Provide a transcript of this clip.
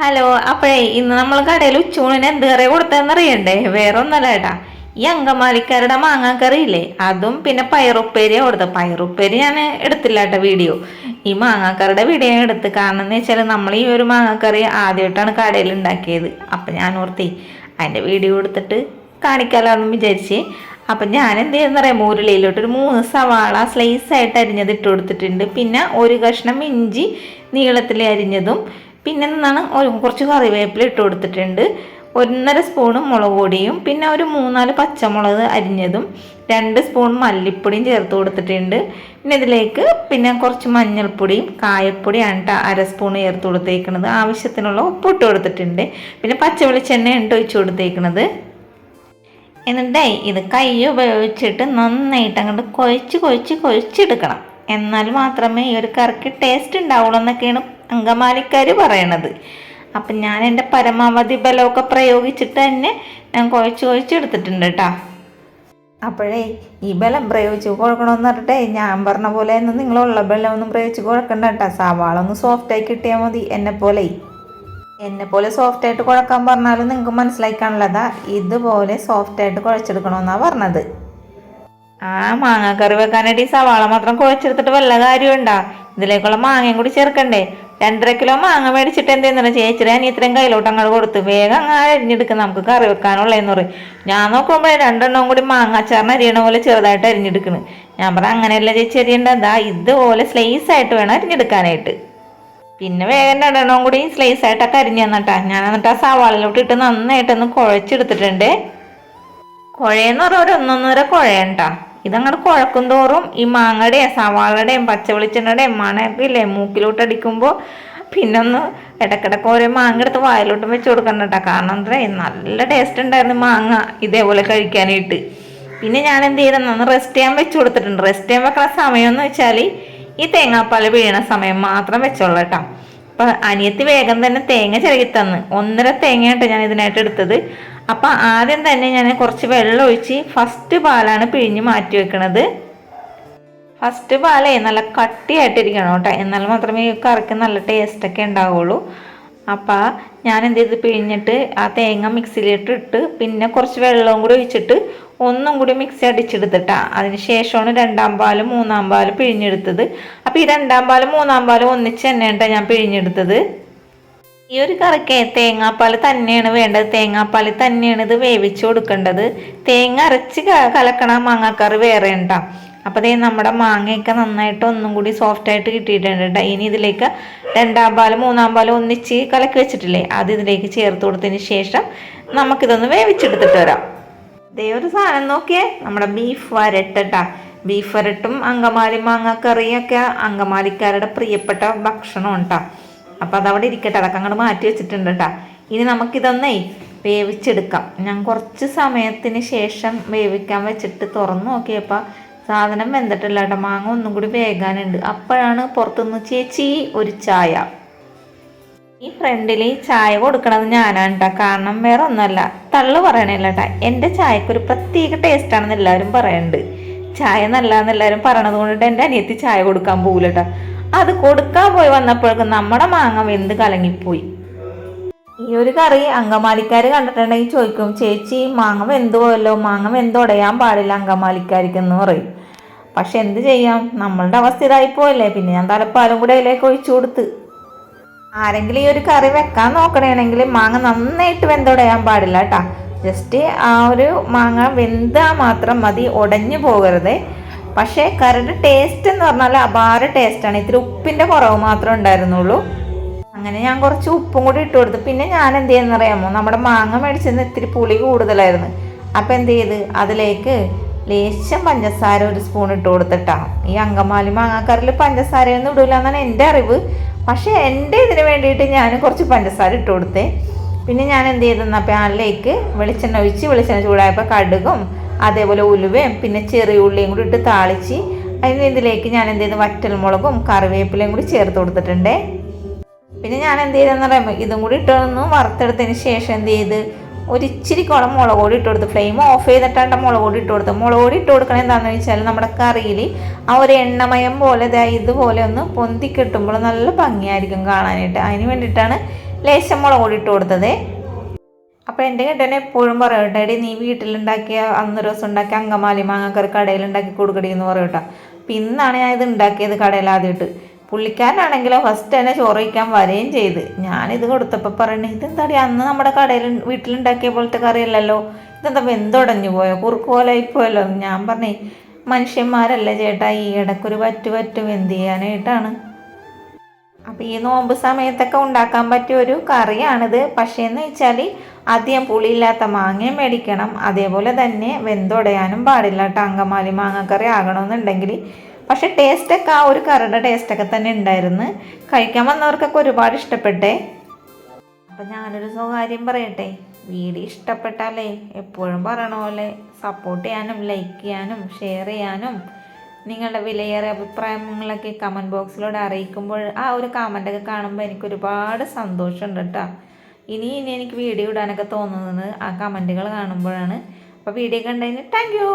Hello. അപ്പോഴേ ഇന്ന് നമ്മൾ കടയിൽ ഉച്ചൂണിന് എന്ത് കറി കൊടുത്തതെന്നറിയണ്ടേ? വേറെ ഒന്നല്ല ഏട്ടാ, ഈ അങ്കമാലിക്കാരുടെ മാങ്ങാക്കറി ഇല്ലേ, അതും പിന്നെ പയറുപ്പേരിയാ കൊടുത്തത്. പയറുപ്പേരി ഞാൻ എടുത്തില്ല കേട്ടോ വീഡിയോ. ഈ മാങ്ങാക്കറിയുടെ വീഡിയോ ഞാൻ എടുത്ത്. കാരണം എന്ന് വെച്ചാൽ നമ്മൾ ഈ ഒരു മാങ്ങാക്കറി ആദ്യമായിട്ടാണ് കടയിൽ ഉണ്ടാക്കിയത്. അപ്പം ഞാൻ ഓർത്തി അതിൻ്റെ വീഡിയോ എടുത്തിട്ട് കാണിക്കാമല്ലോ എന്ന് വിചാരിച്ച്. അപ്പം ഞാൻ എന്ത് ചെയ്യുന്നറിയാം, ഉരുളിയിലോട്ടൊരു 3 സവാള സ്ലൈസായിട്ട് അരിഞ്ഞത് ഇട്ട് കൊടുത്തിട്ടുണ്ട്. പിന്നെ ഒരു കഷ്ണം ഇഞ്ചി നീളത്തിൽ അരിഞ്ഞതും, പിന്നെ എന്താണ് കുറച്ച് കറിവേപ്പില ഇട്ട് കൊടുത്തിട്ടുണ്ട്. 1.5 സ്പൂണ് മുളക് പൊടിയും, പിന്നെ ഒരു 3-4 പച്ചമുളക് അരിഞ്ഞതും, 2 സ്പൂൺ മല്ലിപ്പൊടിയും ചേർത്ത് കൊടുത്തിട്ടുണ്ട്. പിന്നെ ഇതിലേക്ക് പിന്നെ കുറച്ച് മഞ്ഞൾപ്പൊടിയും കായപ്പൊടിയാണ് കേട്ടോ 1/2 സ്പൂൺ ചേർത്ത് കൊടുത്തേക്കുന്നത്. ആവശ്യത്തിനുള്ള ഉപ്പ് ഇട്ട് കൊടുത്തിട്ടുണ്ട്. പിന്നെ പച്ച വെളിച്ചെണ്ണ ഒഴിച്ച് കൊടുത്തേക്കുന്നത്. എന്നിട്ടേ ഇത് കൈ ഉപയോഗിച്ചിട്ട് നന്നായിട്ട് അങ്ങോട്ട് കുഴച്ചെടുക്കണം. എന്നാൽ മാത്രമേ ഈ ഒരു കറിക്ക് ടേസ്റ്റ് ഉണ്ടാവുള്ളൂ എന്നൊക്കെയാണ് അങ്കമാലിക്കാർ പറയണത്. അപ്പം ഞാൻ എൻ്റെ പരമാവധി ബലമൊക്കെ പ്രയോഗിച്ചിട്ട് തന്നെ ഞാൻ കുഴച്ചെടുത്തിട്ടുണ്ട് കേട്ടോ. അപ്പോഴേ ഈ ബലം പ്രയോഗിച്ച് കുഴക്കണമെന്ന് പറഞ്ഞിട്ടേ ഞാൻ പറഞ്ഞ പോലെ ഒന്നും നിങ്ങളുള്ള ബലമൊന്നും പ്രയോഗിച്ച് കുഴക്കണ്ട കേട്ടോ. സവാള ഒന്ന് സോഫ്റ്റായി കിട്ടിയാൽ മതി. എന്നെപ്പോലെ സോഫ്റ്റായിട്ട് കുഴക്കാൻ പറഞ്ഞാലും നിങ്ങൾക്ക് മനസ്സിലാക്കാനുള്ളതാ. ഇതുപോലെ സോഫ്റ്റായിട്ട് കുഴച്ചെടുക്കണമെന്നാണ് പറഞ്ഞത്. ആ മാങ്ങാക്കറി വെക്കാനായിട്ട് ഈ സവാള മാത്രം കുഴച്ചെടുത്തിട്ട് വല്ല കാര്യമുണ്ടാ? ഇതിലേക്കുള്ള മാങ്ങയും കൂടി ചേർക്കണ്ടേ? 2.5 കിലോ മാങ്ങ മേടിച്ചിട്ട് എന്തെന്നു ചേച്ചിയുടെ അനിയത്രയും കയ്യിലോട്ട് അങ്ങോട്ട് കൊടുത്ത് വേഗം അങ്ങ് അരിഞ്ഞെടുക്കുക, നമുക്ക് കറി വെക്കാനുള്ളതെന്ന് പറയും. ഞാൻ നോക്കുമ്പോൾ 2 എണ്ണം കൂടി മാങ്ങ അച്ചാറിന് അരിയണ പോലെ ചെറുതായിട്ട് അരിഞ്ഞെടുക്കുന്നു. ഞാൻ പറഞ്ഞ അങ്ങനെയല്ല ചേച്ചി അരിയേണ്ടതാ, ഇതുപോലെ സ്ലൈസായിട്ട് വേണം അരിഞ്ഞെടുക്കാനായിട്ട്. പിന്നെ വേഗം 2 എണ്ണം കൂടി സ്ലൈസായിട്ടൊക്കെ അരിഞ്ഞു തന്നിട്ടാ. ഞാൻ എന്നിട്ട് ആ സവാളിലോട്ട് ഇട്ട് നന്നായിട്ടൊന്ന് കുഴച്ചെടുത്തിട്ടുണ്ട്. കുഴയെന്ന് പറഞ്ഞാൽ ഒരു 1.5 കുഴയണ്ടാ. ഇതങ്ങോട്ട് കുഴക്കും തോറും ഈ മാങ്ങയുടെയും സവാളയുടെയും പച്ച വെളിച്ചെണ്ണയുടെയും മണമൊക്കെ ഇല്ലേ മൂക്കിലോട്ട് അടിക്കുമ്പോൾ പിന്നെ ഒന്ന് ഇടക്കിടക്ക് ഓരോ മാങ്ങ എടുത്ത് വായിലോട്ടും വെച്ച് കൊടുക്കണം കേട്ടോ. കാരണം എന്താ നല്ല ടേസ്റ്റ് ഉണ്ടായിരുന്നു മാങ്ങ ഇതേപോലെ കഴിക്കാനായിട്ട്. പിന്നെ ഞാൻ എന്ത് ചെയ്തെന്ന് റെസ്റ്റ് ചെയ്യാൻ വെച്ച് കൊടുത്തിട്ടുണ്ട്. റെസ്റ്റ് ചെയ്യാൻ വെക്കുന്ന സമയം എന്ന് വെച്ചാൽ ഈ തേങ്ങാപ്പാൽ വീണ സമയം മാത്രം വെച്ചോളൂ കേട്ടോ. അപ്പം അനിയത്തി വേഗം തന്നെ തേങ്ങ ചിരകി തന്ന് 1.5 തേങ്ങയായിട്ട് ഞാൻ ഇതിനായിട്ട് എടുത്തത്. അപ്പം ആദ്യം തന്നെ ഞാൻ കുറച്ച് വെള്ളം ഒഴിച്ച് ഫസ്റ്റ് പാലാണ് പിഴിഞ്ഞ് മാറ്റി വെക്കണത്. ഫസ്റ്റ് പാലേ നല്ല കട്ടിയായിട്ടിരിക്കണം കേട്ടോ, എന്നാൽ മാത്രമേ ഈ കറിക്ക് നല്ല ടേസ്റ്റൊക്കെ ഉണ്ടാവുള്ളൂ. അപ്പം ഞാൻ എന്ത് ചെയ്ത് പിഴിഞ്ഞിട്ട് ആ തേങ്ങ മിക്സിയിലിട്ടിട്ട് പിന്നെ കുറച്ച് വെള്ളവും കൂടി ഒഴിച്ചിട്ട് ഒന്നും കൂടി മിക്സി അടിച്ചെടുത്തിട്ടാ. അതിന് ശേഷമാണ് 2-ാം പാലും 3-ാം പാലും പിഴിഞ്ഞെടുത്തത്. അപ്പം ഈ 2-ാം പാലും 3-ാം പാലും ഒന്നിച്ച് തന്നെയാണ് ഞാൻ പിഴിഞ്ഞെടുത്തത്. ഈ ഒരു കറിക്ക് തേങ്ങാപ്പാൽ തന്നെയാണ് വേണ്ടത്. തേങ്ങാപ്പാൽ തന്നെയാണ് ഇത് വേവിച്ച് കൊടുക്കേണ്ടത്. തേങ്ങ അരച്ച് കലക്കണ മാങ്ങാക്കറി വേറെ ഉണ്ടാ. അപ്പോൾ അതേ നമ്മുടെ മാങ്ങയൊക്കെ നന്നായിട്ട് ഒന്നും കൂടി സോഫ്റ്റായിട്ട് കിട്ടിയിട്ടുണ്ട് കേട്ടോ. ഇനി ഇതിലേക്ക് 2-ാം പാലും 3-ാം പാലും ഒന്നിച്ച് കലക്കി വെച്ചിട്ടില്ലേ, അത് ഇതിലേക്ക് ചേർത്ത് കൊടുത്തതിന് ശേഷം നമുക്കിതൊന്ന് വേവിച്ചെടുത്തിട്ട് വരാം. ഇതേ ഒരു സാധനം നോക്കിയേ, നമ്മുടെ ബീഫ് വരട്ടാ. ബീഫ് വരട്ടും അങ്കമാലി മാങ്ങാക്കറിയൊക്കെ അങ്കമാലിക്കാരുടെ പ്രിയപ്പെട്ട ഭക്ഷണം ഉണ്ടാ. അപ്പം അതവിടെ ഇരിക്കട്ടെ, അതൊക്കെ അങ്ങോട്ട് മാറ്റി വെച്ചിട്ടുണ്ട് കേട്ടോ. ഇനി നമുക്കിതൊന്നേ വേവിച്ചെടുക്കാം. ഞാൻ കുറച്ച് സമയത്തിന് ശേഷം വേവിക്കാൻ വെച്ചിട്ട് തുറന്ന് നോക്കിയപ്പോൾ സാധനം വെന്തിട്ടില്ല കേട്ടോ. മാങ്ങ ഒന്നും കൂടി വേകാനുണ്ട്. അപ്പോഴാണ് പുറത്തുനിന്ന് ചേച്ചി ഒരു ചായ. ഈ ഫ്രണ്ടിൽ ചായ കൊടുക്കണത് ഞാനാണ് കേട്ടോ. കാരണം വേറെ ഒന്നുമല്ല, തള്ളു പറയണില്ല കേട്ടോ. എൻ്റെ ചായക്കൊരു പ്രത്യേക ടേസ്റ്റാണെന്ന് എല്ലാവരും പറയുന്നുണ്ട്. ചായ നല്ലതെന്ന് എല്ലാവരും പറയണത് കൊണ്ടിട്ട് എൻ്റെ അനിയത്തി ചായ കൊടുക്കാൻ പോകില്ല കേട്ടോ. അത് കൊടുക്കാൻ പോയി വന്നപ്പോഴേക്കും നമ്മുടെ മാങ്ങ വെന്ത് കലങ്ങിപ്പോയി. ഈ ഒരു കറി അങ്കമാലിക്കാർ കണ്ടിട്ടുണ്ടെങ്കിൽ ചോദിക്കും, ചേച്ചി മാങ്ങ വെന്ത് പോയല്ലോ, മാങ്ങ വെന്തുടയാൻ പാടില്ല അങ്കമാലിക്കാർക്കെന്ന് പറയും. പക്ഷെ എന്ത് ചെയ്യാം, നമ്മളുടെ അവസ്ഥ ഇതായിപ്പോയല്ലേ. പിന്നെ ഞാൻ തലപ്പാലും കൂടെ അതിലേക്ക് ഒഴിച്ചു കൊടുത്ത്. ആരെങ്കിലും ഈ ഒരു കറി വെക്കാൻ നോക്കണമെങ്കിൽ മാങ്ങ നന്നായിട്ട് വെന്തുടയാൻ പാടില്ല കേട്ടോ. ജസ്റ്റ് ആ ഒരു മാങ്ങ വെന്താൽ മാത്രം മതി, ഉടഞ്ഞു പോകരുത്. പക്ഷേ കറിയുടെ ടേസ്റ്റ് എന്ന് പറഞ്ഞാൽ അപാര ടേസ്റ്റാണ്. ഇത്തിരി ഉപ്പിൻ്റെ കുറവ് മാത്രമേ ഉണ്ടായിരുന്നുള്ളൂ. അങ്ങനെ ഞാൻ കുറച്ച് ഉപ്പും കൂടി ഇട്ട് കൊടുത്തു. പിന്നെ ഞാൻ എന്ത് ചെയ്യുന്നറിയാമോ, നമ്മുടെ മാങ്ങ മേടിച്ചെന്ന് ഇത്തിരി പുളി കൂടുതലായിരുന്നു. അപ്പം എന്ത് ചെയ്ത് അതിലേക്ക് ലേശം പഞ്ചസാര 1 സ്പൂൺ ഇട്ട് കൊടുത്തിട്ടാണ്. ഈ അങ്കമാലി മാങ്ങാക്കറിയിൽ പഞ്ചസാരയൊന്നും ഇടില്ല എന്നാണ് എൻ്റെ അറിവ്. പക്ഷേ എൻ്റെ ഇതിന് വേണ്ടിയിട്ട് ഞാൻ കുറച്ച് പഞ്ചസാര ഇട്ട് കൊടുത്തേ. പിന്നെ ഞാൻ എന്ത് ചെയ്തെന്നാൽ പാനിലേക്ക് വെളിച്ചെണ്ണ ഒഴിച്ച് വെളിച്ചെണ്ണ ചൂടായപ്പോൾ കടുകും അതേപോലെ ഉലുവയും പിന്നെ ചെറിയ ഉള്ളിയും കൂടി ഇട്ട് താളിച്ച് അതിന് ഇതിലേക്ക് ഞാൻ എന്ത് ചെയ്ത് വറ്റൽമുളകും കറിവേപ്പിലയും കൂടി ചേർത്ത് കൊടുത്തിട്ടുണ്ട്. പിന്നെ ഞാൻ എന്ത് ചെയ്തെന്ന് പറയുമ്പോൾ ഇതും കൂടി ഇട്ടൊന്ന് വറുത്തെടുത്തതിന് ശേഷം എന്ത് ചെയ്ത് ഒരിച്ചിരി കുളം മുളക് പൊടി ഇട്ട് കൊടുത്ത് ഫ്ലെയിം ഓഫ് ചെയ്തിട്ടാണ് മുളക് പൊടി ഇട്ട് കൊടുത്തത്. മുളക് പൊടി ഇട്ട് കൊടുക്കണത് എന്താണെന്ന് വെച്ചാൽ നമ്മുടെ കറിയിൽ ആ ഒരു എണ്ണമയം പോലെ ഇതുപോലെ ഒന്ന് പൊന്തി കിട്ടുമ്പോൾ നല്ല ഭംഗിയായിരിക്കും കാണാനായിട്ട്. അതിന് വേണ്ടിയിട്ടാണ് ലേശം മുളക് പൊടി ഇട്ട് കൊടുത്തത്. അപ്പോൾ എൻ്റെ കേട്ടനെ എപ്പോഴും പറയട്ടെ, എടി നീ വീട്ടിലുണ്ടാക്കിയ അന്നൊരു ദിവസം ഉണ്ടാക്കിയ അങ്കമാലി മാങ്ങക്കറി കടയിലുണ്ടാക്കി കൊടുക്കടി എന്ന് പറയട്ടോ. അപ്പം ഇന്നാണ് ഞാൻ ഇത് ഉണ്ടാക്കിയത് കടയിൽ ആദ്യമായിട്ട്. പുള്ളിക്കാരനാണെങ്കിലോ ഫസ്റ്റ് തന്നെ ചോറ് കഴിക്കാൻ വരികയും ചെയ്ത്. ഞാനിത് കൊടുത്തപ്പോൾ പറയണേ, ഇതെന്താടി അന്ന് നമ്മുടെ കടയിൽ വീട്ടിലുണ്ടാക്കിയ പോലത്തെ കറിയല്ലല്ലോ, ഇതെന്താ വെന്തുടഞ്ഞു പോയോ, കുറുക്ക് പോലെ ആയിപ്പോയല്ലോ. ഞാൻ പറഞ്ഞേ, മനുഷ്യന്മാരല്ലേ ചേട്ടാ, ഈ ഇടയ്ക്കൊരു പറ്റും എന്ത് ചെയ്യാനായിട്ടാണ്. അപ്പോൾ ഈ നോമ്പ് സമയത്തൊക്കെ ഉണ്ടാക്കാൻ പറ്റിയ ഒരു കറിയാണിത്. പക്ഷേ എന്ന് വെച്ചാൽ അധികം പുളിയില്ലാത്ത മാങ്ങയും മേടിക്കണം, അതേപോലെ തന്നെ വെന്തുടയാനും പാടില്ല കേട്ടോ അങ്കമാലി മാങ്ങക്കറി ആകണമെന്നുണ്ടെങ്കിൽ. പക്ഷെ ടേസ്റ്റൊക്കെ ആ ഒരു കറിയുടെ ടേസ്റ്റൊക്കെ തന്നെ ഉണ്ടായിരുന്നു. കഴിക്കാൻ വന്നവർക്കൊക്കെ ഒരുപാട് ഇഷ്ടപ്പെട്ടേ. അപ്പം ഞാനൊരു സ്വകാര്യം പറയട്ടെ, വീഡിയോ ഇഷ്ടപ്പെട്ടാലേ എപ്പോഴും പറയണ പോലെ സപ്പോർട്ട് ചെയ്യാനും ലൈക്ക് ചെയ്യാനും ഷെയർ ചെയ്യാനും നിങ്ങളുടെ വിലയേറിയ അഭിപ്രായങ്ങളൊക്കെ കമൻറ്റ് ബോക്സിലൂടെ അറിയിക്കുമ്പോൾ ആ ഒരു കമൻ്റൊക്കെ കാണുമ്പോൾ എനിക്ക് ഒരുപാട് സന്തോഷമുണ്ട് കേട്ടോ. ഇനി എനിക്ക് വീഡിയോ ഇടാനൊക്കെ തോന്നുന്നത് ആ കമൻറ്റുകൾ കാണുമ്പോഴാണ്. അപ്പോൾ വീഡിയോ കണ്ടതിന് താങ്ക് യു.